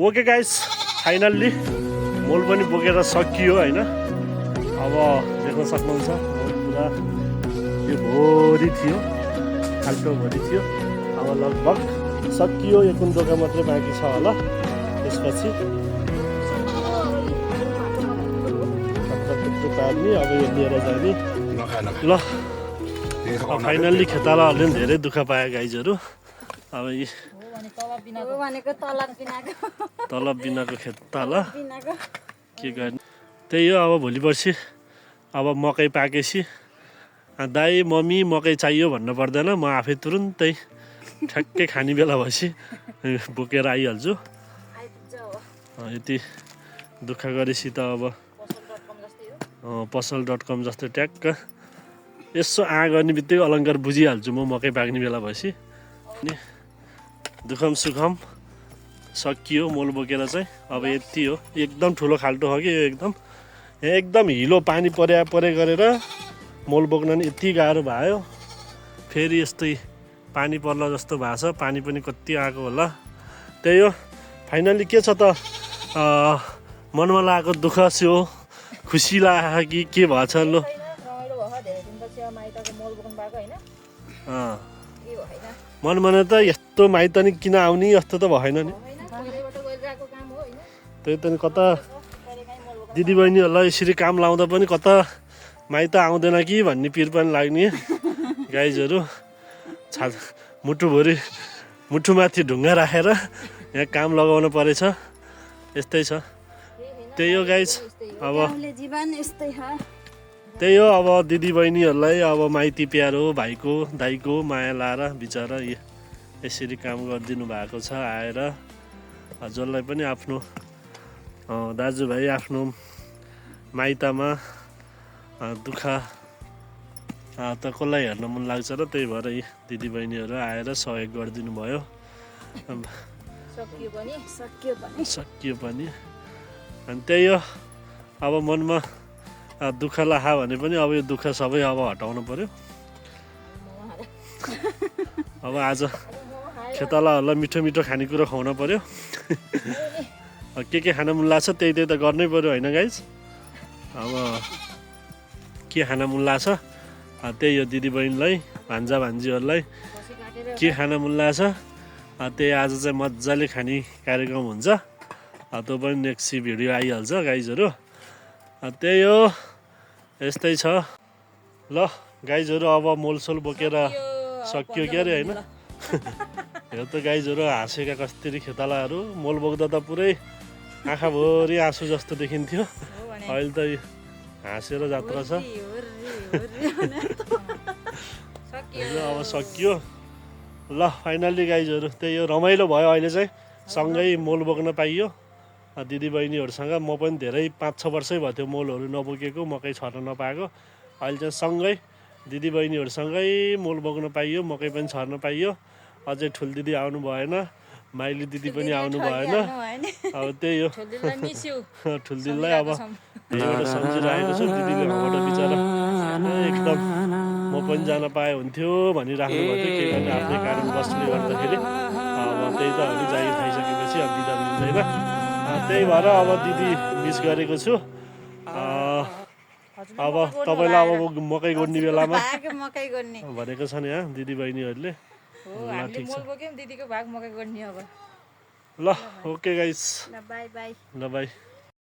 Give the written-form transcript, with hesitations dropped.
Okay guys, finally मोल पनि बोकेर सकियो हैन। अब देख्न सक्नुहुन्छ मोल पुरा यो भरि थियो, खाल्टो भरि थियो। अब लगभग सकियो, यो कुन दोका मात्रै बाँकी छ होला। त्यसपछि पार्ने, अब यो लिएर जाने। ल फाइनल्ली खेतालाहरूले पनि धेरै दुःख पाए गाइजहरू। अब यी तलब बिनाको खेताला के गर्ने, त्यही हो। अब भोलि पर्सि अब मकै पाकेपछि दाई मम्मी मकै चाहियो भन्नु पर्दैन, म आफै तुरुन्तै ठ्याक्कै खाने बेला भएपछि बोकेर आइहाल्छु। यति दुःख गरेपछि त अब पसल.com जस्तो ट्याक्क यसो गर्ने बित्तिकै अलङ्कार बुझिहाल्छु म मकै पाक्ने बेला भएपछि। अनि दुःखम सुखम सकियो मोल बोकेर चाहिँ। अब यति हो, एकदम ठुलो खाल्टो हो कि यो, एकदम हिलो पानी परे गरेर मोल बोक्न नि यति गाह्रो भयो। फेरि यस्तै पानी पर्ला जस्तो भएको छ, पानी पनि कति आएको होला। त्यही हो, फाइनल्ली के छ त मनमा लागेको दुःख थियो, खुसी लाग्यो कि के भएछ लो। मनमा त यस्तो माइत नि किन आउने जस्तो त भएन नि। त्यही त कता दिदीबहिनीहरूलाई यसरी काम लाउँदा पनि कता माइत आउँदैन कि भन्ने पिर पनि लाग्ने गाइजहरू। मुटुमाथि ढुङ्गा राखेर यहाँ काम लगाउनु परेछ, यस्तै छ। त्यही हो गाइज, अब त्यही हो। अब दिदीबहिनीहरूलाई अब माइती प्यारो भाइको दाइको माया लाएर बिचरा यसरी काम गरिदिनु भएको छ आएर। जसलाई पनि आफ्नो दाजुभाइ आफ्नो माइतमा दुःख त कसलाई हेर्न मन लाग्छ र, त्यही भएर यी दिदीबहिनीहरू आएर सहयोग गरिदिनु भयो। सकियो पनि अनि त्यही हो। अब मनमा दुःख लाखा भने पनि अब यो दुःख सबै अब हटाउनु पर्यो। अब आज खेतालाहरूलाई मिठो मिठो खानेकुरो खुवाउनु पर्यो। के खान मन लाग्छ त्यही त गर्नै पर्यो होइन गाइज। अब के खान मन लाग्छ त्यही हो, दिदीबहिनीलाई भान्जा भान्जीहरूलाई के खान मन लाग्छ त्यही आज चाहिँ मजाले खाने कार्यक्रम हुन्छ। त्यो पनि नेक्स्ट भिडियो आइहाल्छ गाइजहरू। त्यही हो, यस्तै छ। ल गाइजहरू, अब मोलसोल बोकेर सकियो क्या अरे होइन। यो त गाइजहरू हाँसेका कस्तरी खेतालाहरू, मोल बोक्दा त पुरै आँखाभरि आँसु जस्तो देखिन्थ्यो, अहिले त हाँसेर जात्रा छ। अब सकियो। ल फाइनल्ली गाइजहरू त्यही हो, रमाइलो भयो अहिले चाहिँ, सँगै मोल बोक्न पाइयो दिदीबहिनीहरूसँग। म पनि धेरै 5-6 वर्षै भयो थियो मोलहरू नबोकेको, मकै छर्न नपाएको। अहिले चाहिँ सँगै दिदीबहिनीहरूसँगै मोल बोक्न पाइयो, मकै पनि छर्न पाइयो। अझै ठुल दिदी आउनु भएन, माइली दिदी पनि आउनु भएन। अब त्यही हो, ठुल दिदीलाई अब यहीँबाट सम्झिरहेको छु। दिदीले उहाँबाट बिचरा एकदम म पनि जान पाए हुन्थ्यो भनिराख्नु भएको थियो। के गर्ने आफ्नै कारणवशले गर्दाखेरि अब त्यही त हामी जागिर खाइसकेपछि अब बिदा मिल्दैन। त्यही भएर अब दिदी मिस गरेको छु। अब तपाईँलाई अब मकै गोड्ने बेलामा भनेको छ नि दिदीबहिनीहरूले। ल ओके गाइस, ल बाई।